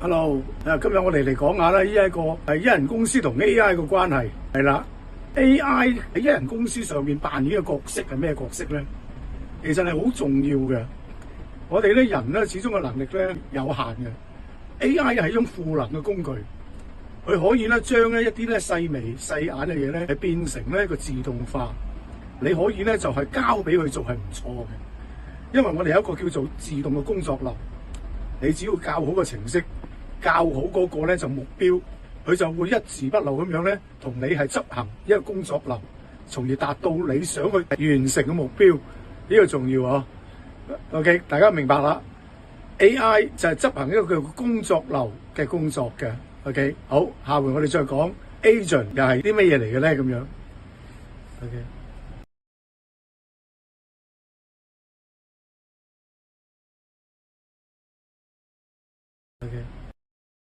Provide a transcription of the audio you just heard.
Hello，今日我哋嚟講下咧，呢一個一人公司同 AI 嘅關係係啦。AI 喺一人公司上面扮演嘅角色係咩角色咧？其實係好重要嘅。我哋咧人咧始終嘅能力咧有限嘅。AI 係一種賦能嘅工具，佢可以咧將一啲咧細微細眼嘅嘢咧係變成咧一個自動化。你可以咧就係交俾佢做係唔錯嘅，因為我哋有一個叫做自動嘅工作流。你只要教好個程式，教好嗰個咧就目標，佢就會一字不漏咁樣咧同你係執行一個工作流，從而達到你想去完成嘅目標。呢個重要啊 ！OK， 大家明白啦。AI 就係執行一個叫工作流嘅工作嘅。OK， 好，下回我哋再講 agent 又係啲乜嘢嚟嘅咧咁樣。OK。